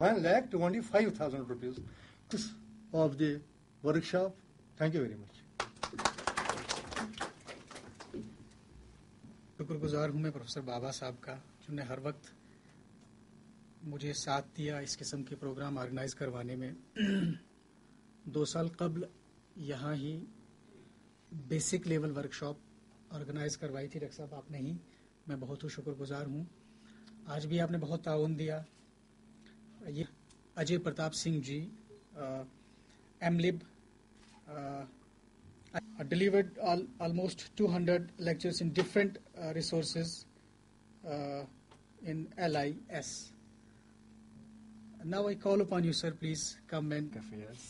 1,25,000 rupees of the workshop. Thank you very much. شکر گزار ہوں میں پروفیسر بابا صاحب کا، جنہوں نے ہر وقت مجھے ساتھ دیا اس قسم کے پروگرام آرگنائز کروانے میں. 2 سال قبل یہاں ہی بیسک لیول ورکشاپ آرگنائز کروائی تھی ڈاکٹر صاحب آپ نے ہی. میں بہت شکر گزار ہوں. آج بھی آپ نے بہت تعاون دیا. یہ اجے پرتاپ سنگھ جی ایم لب delivered almost 200 lectures in different resources in LIS. Now I call upon you, sir, please come and Affairs.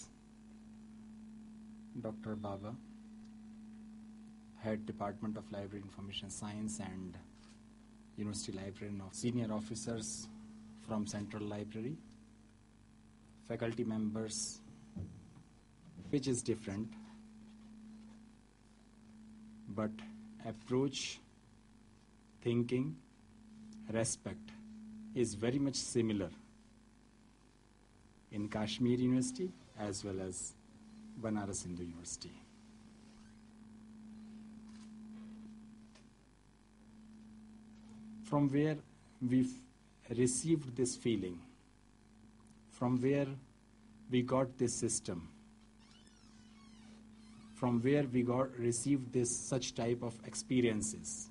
Dr. Baba, Head Department of Library Information Science and University Librarian of Senior Officers from Central Library, faculty members, which is different, but approach, thinking, respect is very much similar in Kashmir University as well as Banaras Hindu University. From where we've received this feeling, from where we got this system, from where we received this such type of experiences.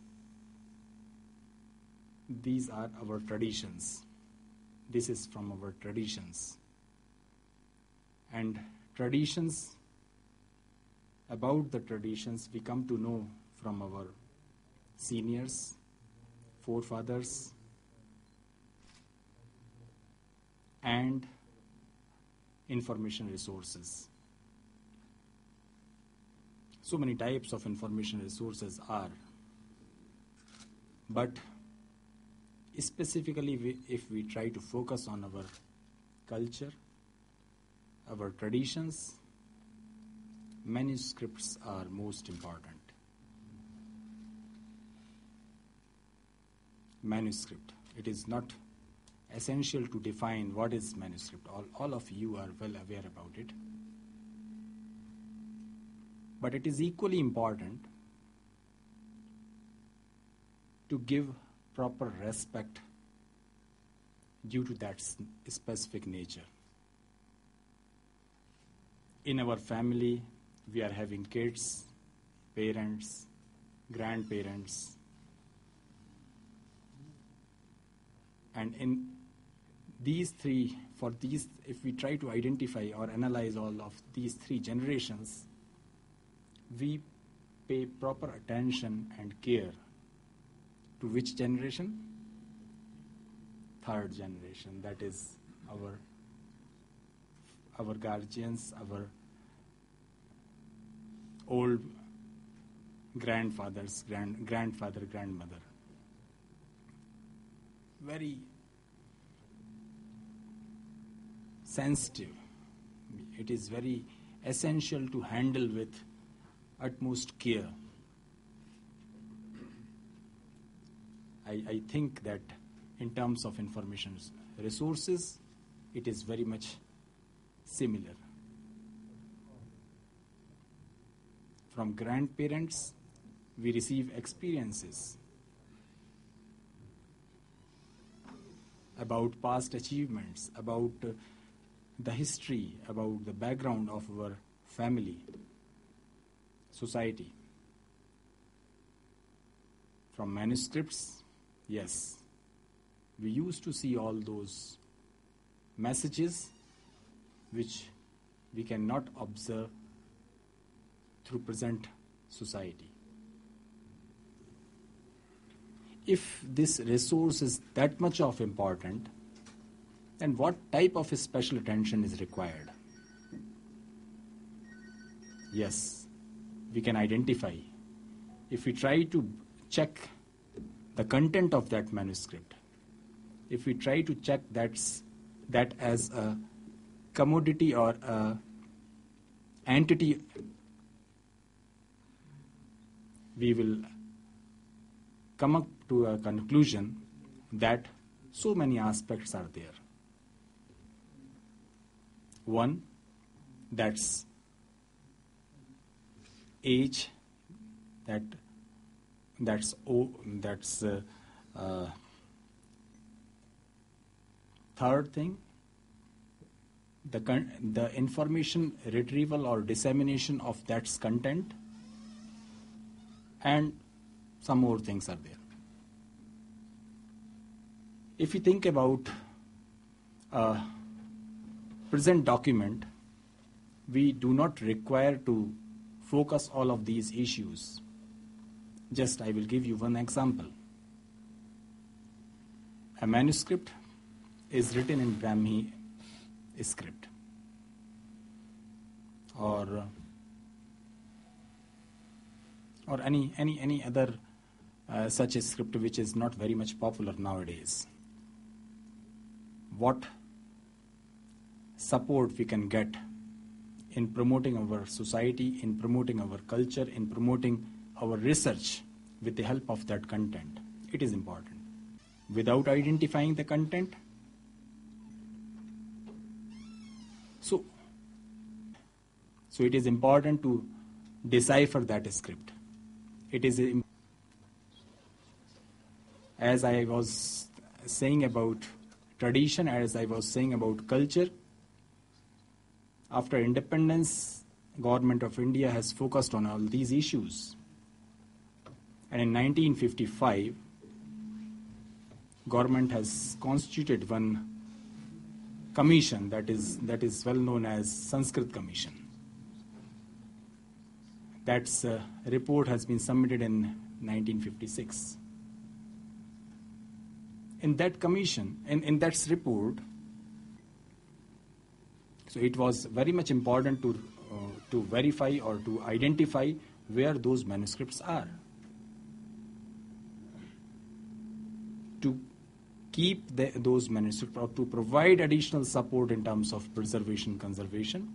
These are our traditions. This is from our traditions. And traditions, about the traditions, we come to know from our seniors, forefathers, and information resources. So many types of information resources are, but specifically if we try to focus on our culture, our traditions, manuscripts are most important. Manuscript, it is not essential to define what is manuscript. All of you are well aware about it. But it is equally important to give proper respect due to that specific nature. In our family, we are having kids, parents, grandparents, and in these three, if we try to identify or analyze all of these 3 generations, we pay proper attention and care to which generation? 3rd generation. That is our guardians, our old grandfathers, grandfather, grandmother. Very sensitive. It is very essential to handle with utmost care. I think that in terms of information resources, it is very much similar. From grandparents, we receive experiences about past achievements, about the history, about the background of our family, society. From manuscripts, yes, we used to see all those messages which we cannot observe through present society. If this resource is that much of important, then what type of special attention is required? Yes, we can identify. If we try to check the content of that manuscript, if we try to check that as a commodity or a entity, we will come up to a conclusion that so many aspects are there. One, that's age, that's third thing, the information retrieval or dissemination of that content, and some more things are there. If you think about a present document, we do not require to focus all of these issues. Just I will give you one example. A manuscript is written in Brahmi script or any other such a script which is not very much popular nowadays. What support we can get in promoting our society, in promoting our culture, in promoting our research with the help of that content, it is important. Without identifying the content, so it is important to decipher that script. It is, as I was saying about tradition, as I was saying about culture, after independence, Government of India has focused on all these issues. And in 1955, government has constituted one commission that is well known as Sanskrit Commission. That report has been submitted in 1956. In that commission, in that report, so it was very much important to verify or to identify where those manuscripts are, to keep those manuscripts or to provide additional support in terms of preservation, conservation.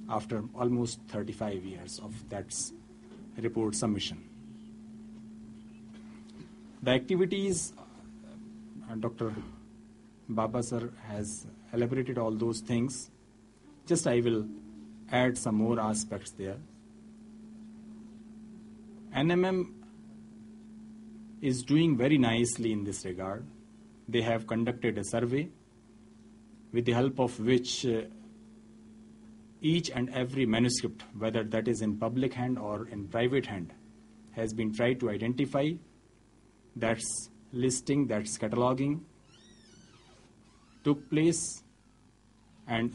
After almost 35 years of that report submission. The activities, Dr. Baba sir has elaborated all those things. Just I will add some more aspects there. NMM is doing very nicely in this regard. They have conducted a survey with the help of which each and every manuscript, whether that is in public hand or in private hand, has been tried to identify. That's listing, that's cataloging took place, and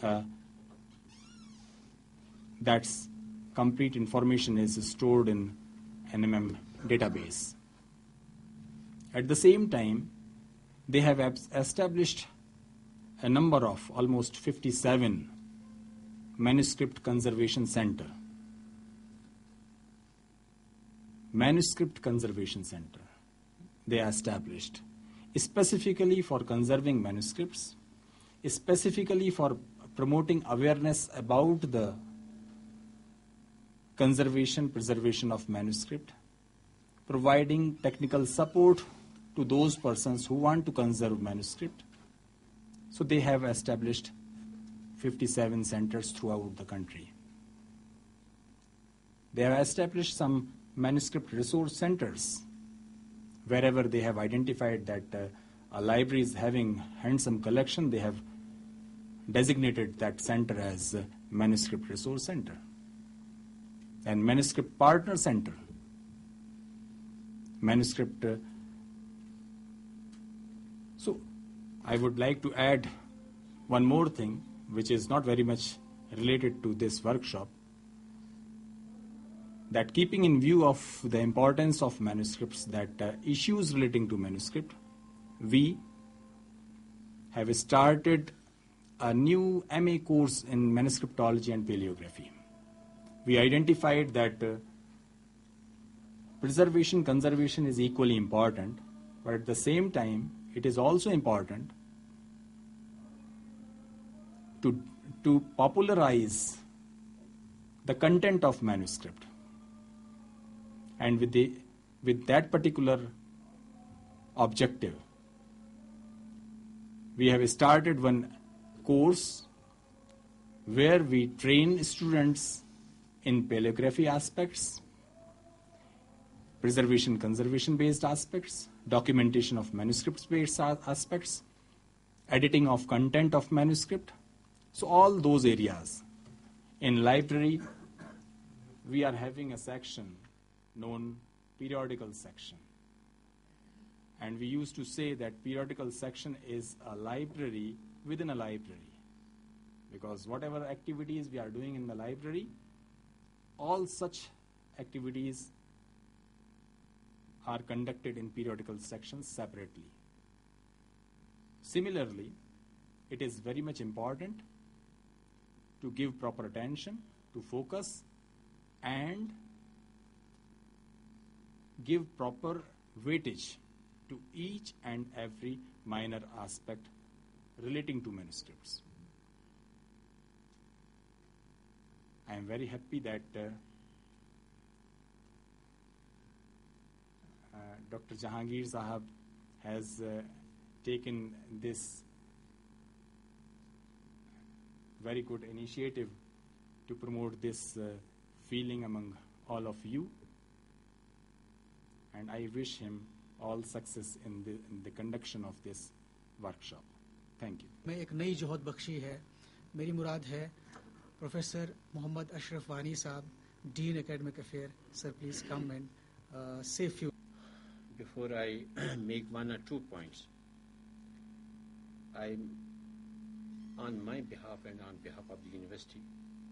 that's complete information is stored in NMM database. At the same time, they have established a number of almost 57 Manuscript Conservation Center. Manuscript Conservation Center they established specifically for conserving manuscripts, specifically for promoting awareness about the conservation, preservation of manuscript, providing technical support to those persons who want to conserve manuscript. So they have established 57 centers throughout the country. They have established some manuscript resource centers wherever they have identified that a library is having handsome collection. They have designated that center as Manuscript Resource Center and Manuscript Partner Center. Manuscript. So I would like to add one more thing, which is not very much related to this workshop, that keeping in view of the importance of manuscripts, that issues relating to manuscript, we have started a new MA course in manuscriptology and paleography. We identified that preservation, conservation is equally important, but at the same time, it is also important to popularize the content of manuscript. And with that particular objective, we have started one course where we train students in paleography aspects, preservation, conservation based aspects, documentation of manuscripts based aspects, editing of content of manuscript. So all those areas. In library, we are having a section known periodical section. And we used to say that periodical section is a library within a library. Because whatever activities we are doing in the library, all such activities are conducted in periodical sections separately. Similarly, it is very much important to give proper attention, to focus, and give proper weightage to each and every minor aspect relating to manuscripts. I am very happy that Dr. Jahangir Sahab has taken this very good initiative to promote this feeling among all of you, and I wish him all success in the conduction of this workshop. Thank you. میں ایک نئی جوہد بخشی ہے. میری مراد ہے professor Muhammad Ashraf Wani sahab, dean academic affair. Sir please come and say few. Before I make 1 or 2 points, I, on my behalf and on behalf of the University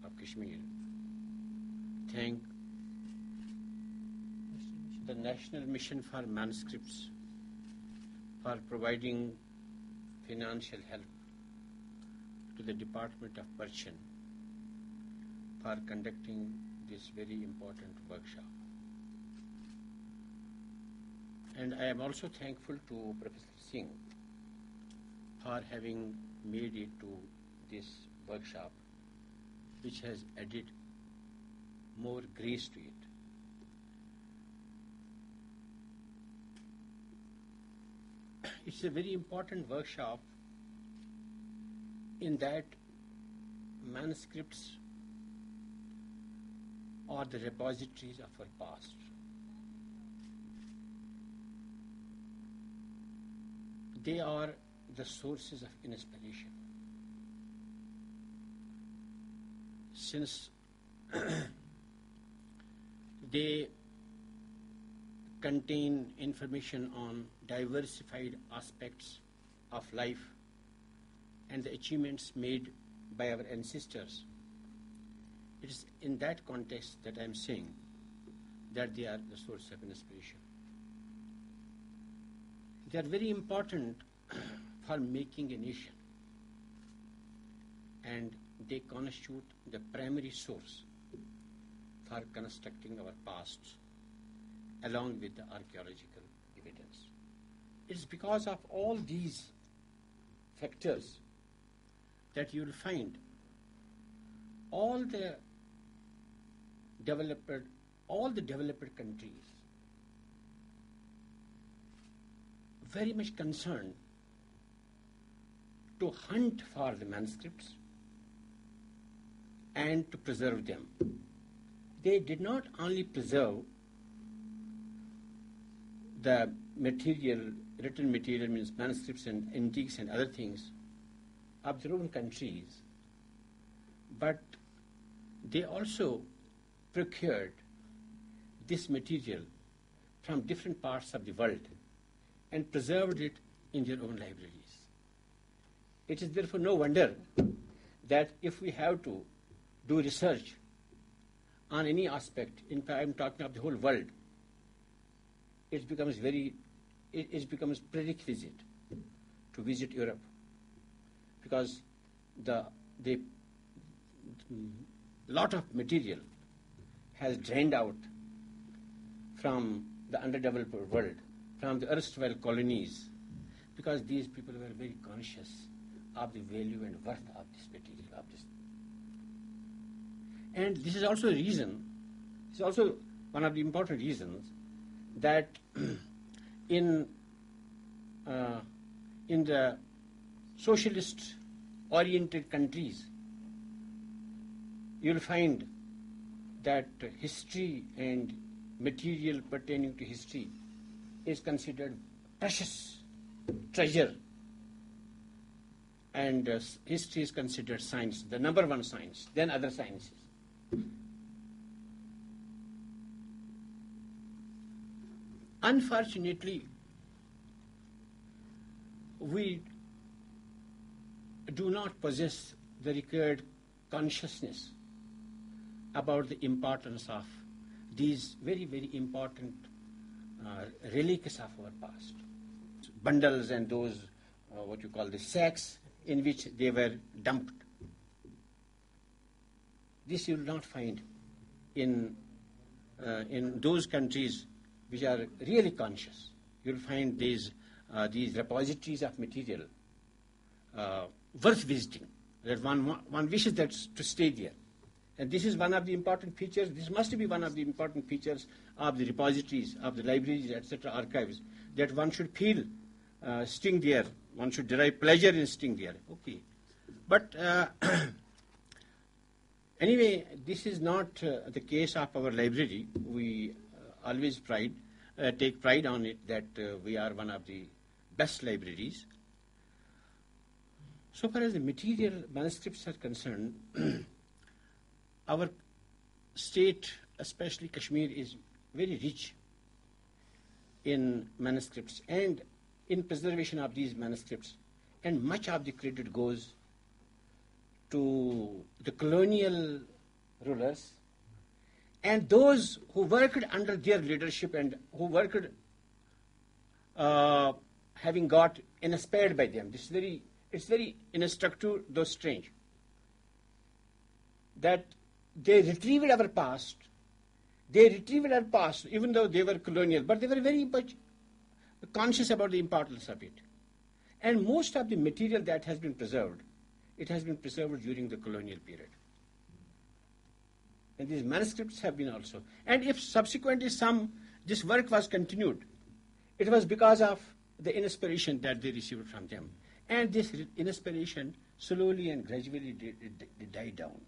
of Kashmir, thank the National Mission for Manuscripts for providing financial help to the Department of Persian for conducting this very important workshop. And I am also thankful to Professor Singh for having made it to this workshop, which has added more grace to it. It's a very important workshop in that manuscripts are the repositories of our past. They are the sources of inspiration. Since they contain information on diversified aspects of life and the achievements made by our ancestors, it is in that context that I am saying that they are the source of inspiration. They are very important for making a nation, and they constitute the primary source for constructing our past along with the archaeological evidence. It is because of all these factors that you will find all the developed countries very much concerned to hunt for the manuscripts and to preserve them. They did not only preserve the material, written material, means manuscripts and antiques and other things of their own countries, but they also procured this material from different parts of the world and preserved it in their own libraries. It is therefore no wonder that if we have to do research on any aspect, in fact I am talking of the whole world, it becomes prerequisite to visit Europe, because the lot of material has drained out from the underdeveloped world, from the erstwhile colonies, because these people were very conscious of the value and worth of this material, of this. And this is also a reason, this is also one of the important reasons that in the socialist-oriented countries, you'll find that history and material pertaining to history is considered precious treasure, and history is considered science, the number one science, then other sciences. Unfortunately, we do not possess the required consciousness about the importance of these very, very important relics of our past. Bundles and those, what you call the sacks in which they were dumped. This you will not find in those countries which are really conscious. You will find these repositories of material worth visiting. That one wishes that to stay there. And this is one of the important features. This must be one of the important features of the repositories, of the libraries, etc., archives, that one should feel staying there. One should derive pleasure in staying there. Okay, but anyway, this is not the case of our library. We always take pride on it that we are one of the best libraries. So far as the material manuscripts are concerned, our state, especially Kashmir, is very rich in manuscripts and in preservation of these manuscripts, and much of the credit goes to the colonial rulers and those who worked under their leadership and who worked having got inspired by them. It's very instructive, though strange, that they retrieved our past. They retrieved our past, even though they were colonial, but they were very much conscious about the importance of it. And most of the material that has been preserved, it has been preserved during the colonial period. And these manuscripts have been also. And if subsequently this work was continued, it was because of the inspiration that they received from them. And this inspiration slowly and gradually died down.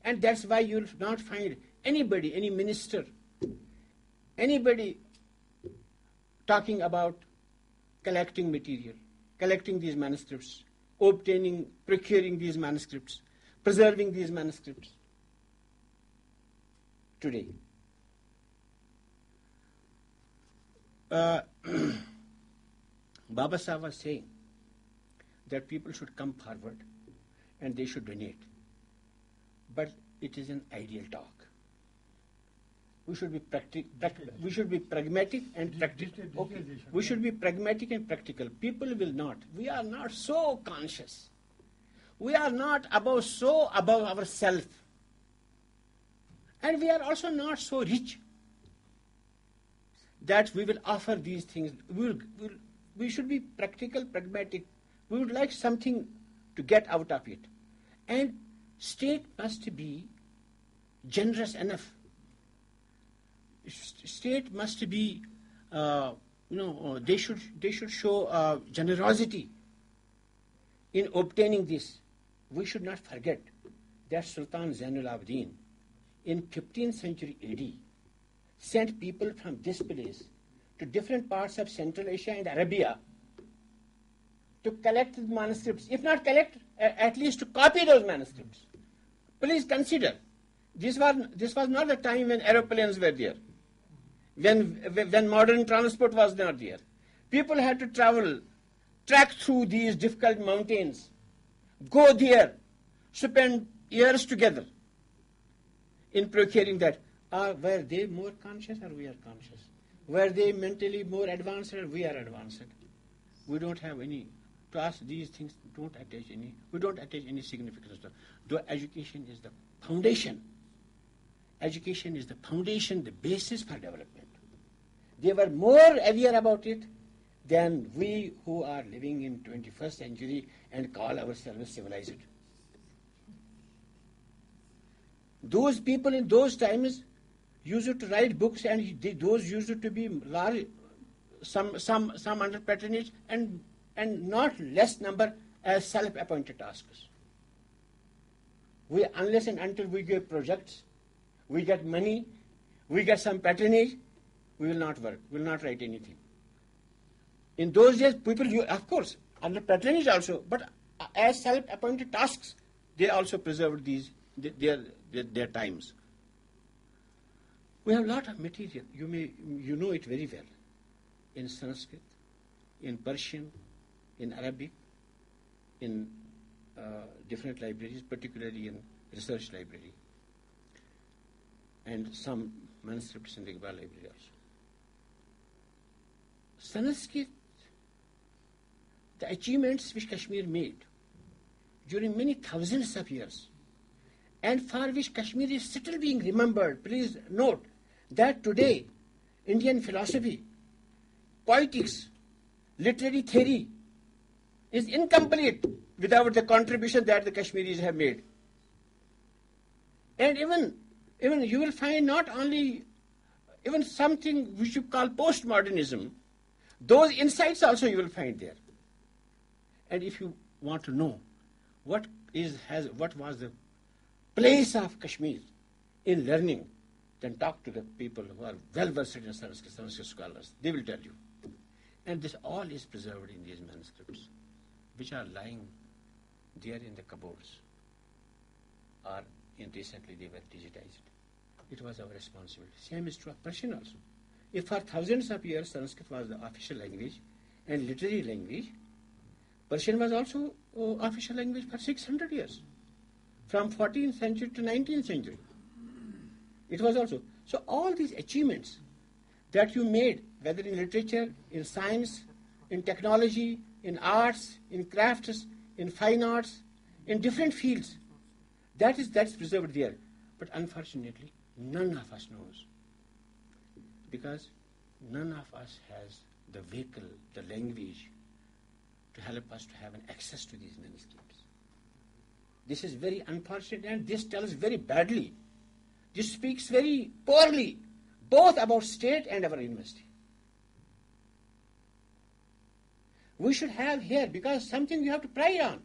And that's why you'll not find anybody, any minister, anybody talking about collecting material, collecting these manuscripts, procuring these manuscripts, preserving these manuscripts today. Baba Sahib was saying that people should come forward and they should donate. But it is an ideal talk. We should be pragmatic and practical. Okay. We should be pragmatic and practical. People will not. We are not so conscious. We are not so above ourselves. And we are also not so rich that we will offer these things. We should be practical, pragmatic. We would like something to get out of it. And state must be generous enough. State must be, they should show generosity in obtaining this. We should not forget that Sultan Zainul Abidin in 15th century AD sent people from this place to different parts of Central Asia and Arabia to collect the manuscripts. If not collect, at least to copy those manuscripts. Please consider, this was not the time when aeroplanes were there, when modern transport was not there. People had to trek through these difficult mountains, go there, spend years together in procuring that. Were they more conscious or we are conscious? Were they mentally more advanced or we are advanced? We don't have any. To us, these things we don't attach any significance to. Though education is the foundation. Education is the foundation, the basis for development. They were more aware about it than we who are living in 21st century and call ourselves civilized. Those people in those times used to write books, and those used to be large, some under patronage, and not less number as self-appointed tasks. Unless and until we give projects, we get money, we get some patronage, we will not work, we will not write anything. In those days, people, of course, under patronage also, but as self-appointed tasks, they also preserved their times. We have a lot of material. You know it very well. In Sanskrit, in Persian, in Arabic, in different libraries, particularly in research library, and some manuscripts in the Iqbal library also. Sanskrit, the achievements which Kashmir made during many thousands of years, and for which Kashmir is still being remembered. Please note that today Indian philosophy, poetics, literary theory is incomplete without the contribution that the Kashmiris have made. And even you will find not only even something which you call postmodernism, those insights also you will find there. And if you want to know what was the place of Kashmir in learning, then talk to the people who are well versed in Sanskrit scholars. They will tell you. And this all is preserved in these manuscripts, which are lying there in the cupboards, or recently they were digitized. It was our responsibility. Same is true of Persian also. If for thousands of years Sanskrit was the official language and literary language, Persian was also official language for 600 years, from 14th century to 19th century. It was also. So all these achievements that you made, whether in literature, in science, in technology, in arts, in crafts, in fine arts, in different fields, that's preserved there. But unfortunately, none of us knows, because none of us has the vehicle, the language, to help us to have an access to these manuscripts. This is very unfortunate, and this tells very badly. This speaks very poorly, both about state and our university. We should have here, because something you have to pride on.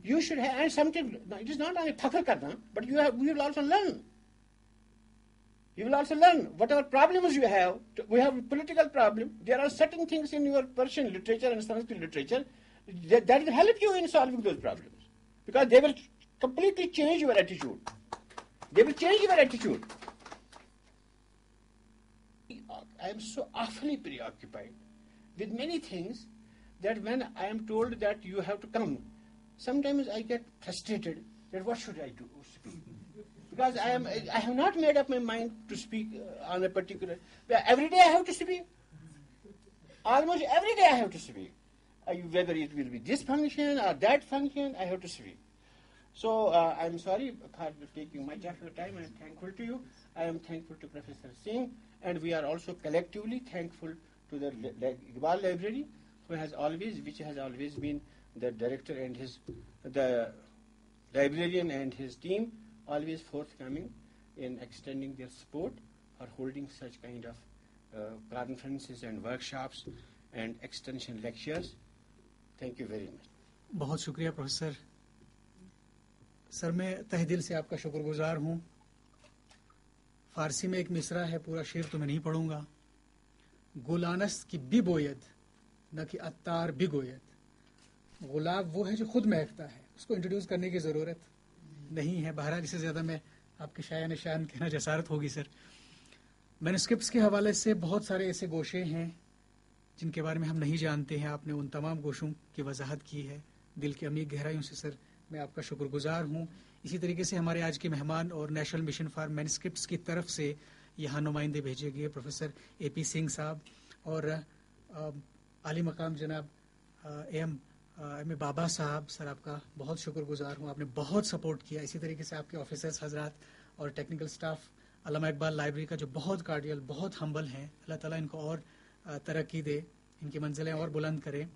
You should have, and something, it is not only fakhr karna, but you will also learn. You will also learn whatever problems you have. We have a political problem. There are certain things in your Persian literature and Sanskrit literature that will help you in solving those problems, because they will completely change your attitude. They will change your attitude. I am so awfully preoccupied with many things that when I am told that you have to come, sometimes I get frustrated that what should I do? Speak. Because I have not made up my mind to speak on a particular. Every day I have to speak. Almost every day I have to speak. Whether it will be this function or that function, I have to speak. So I'm sorry for taking much of your time. I'm thankful to you. I am thankful to Professor Singh, and we are also collectively thankful to the Iqbal Library, which has always been the director and the librarian and his team, always forthcoming in extending their support or holding such kind of conferences and workshops and extension lectures. Thank you very much. बहुत शुक्रिया professor sir, मैं तहे दिल से आपका शुक्रगुजार हूँ. फारसी में एक मिसरा है, पूरा शेर तो मैं नहीं पढ़ूंगा. गुलानस की बिबोयत न कि अत्तार बिगोयत. गुलाब वो है जो खुद महकता है, उसको इंट्रोड्यूस करने की ज़रूरत नहीं है. बहरहाल इससे ज़्यादा मैं आपके शाया निशान कहना जसारत होगी सर. मैन्युस्क्रिप्ट्स के हवाले से बहुत सारे ऐसे गोशे हैं जिनके बारे में हम नहीं जानते हैं. आपने उन तमाम गोशों की वजाहत की है. दिल की अमीर गहराइयों से सर मैं आपका शुक्रगुजार हूँ. इसी तरीके से हमारे आज के मेहमान और नेशनल मिशन फॉर मैन्युस्क्रिप्ट्स की तरफ से यहाँ नुमाइंदे भेजे गए प्रोफेसर AP सिंह साहब और आली मकाम जनाब एम बाबा साहब, सर आपका बहुत शुक्रगुजार हूँ. आपने बहुत सपोर्ट किया. इसी तरीके से आपके ऑफिसर्स हजरात और टेक्निकल स्टाफ अल्लामा इकबाल लाइब्रेरी का जो बहुत कार्डियल, बहुत हम्बल हैं. अल्लाह ताला इनको और तरक्की दे, इनकी मंजिलें और बुलंद करे.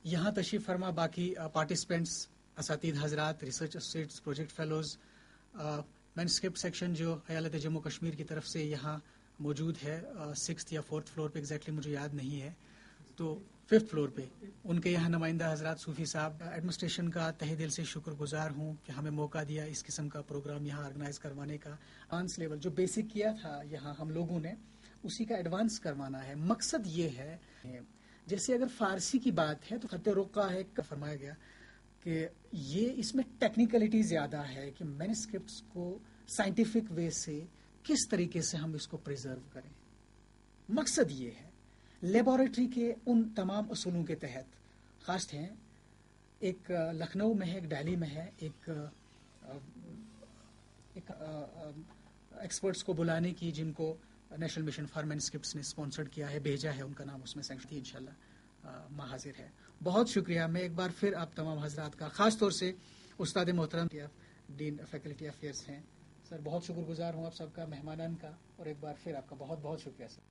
यहाँ तशरीफ़ फरमा बाकी पार्टिसिपेंट्स, असातिद हजरात, research associates, project fellows, manuscript section जो अयालत जम्मू कश्मीर की तरफ से यहाँ मौजूद है 6th या 4th फ्लोर पे, एग्जैक्टली मुझे याद नहीं है. तो 5th फ्लोर पे। उनके यहाँ नुमाइंदा हजरात सूफी साहब, एडमिनिस्ट्रेशन का तहे दिल से शुक्रगुजार हूँ कि हमें मौका दिया इस किस्म का प्रोग्राम यहाँ ऑर्गेनाइज करवाने का। एडवांस लेवल जो बेसिक किया था यहाँ हम लोगों ने, उसी का एडवांस करवाना है। मकसद ये है, जैसे अगर फारसी की बात है तो खत रुक्का है, फरमाया गया कि ये इसमें टेक्निकलिटी ज़्यादा है कि मैन्युस्क्रिप्ट्स को साइंटिफिक वे से किस तरीके से हम इसको प्रिजर्व करें। मकसद ये है, लेबोरेटरी के उन तमाम असूलों के तहत खास हैं, एक लखनऊ में है, एक दिल्ली में है, एक एक्सपर्ट्स को बुलाने की जिनको नेशनल मिशन फॉर मैन्युस्क्रिप्ट्स ने स्पॉन्सर्ड किया है, भेजा है, उनका नाम उसमें सैंक्शन थी, इंशाल्लाह मां हाजिर है। बहुत शुक्रिया। मैं एक बार फिर आप तमाम हजरात का, खास तौर से उस्ताद मोहतरम डीन फैकल्टी अफेयर्स हैं सर, बहुत शुक्रगुजार हूँ आप सबका, मेहमानान का, और एक बार फिर आपका बहुत बहुत शुक्रिया सर।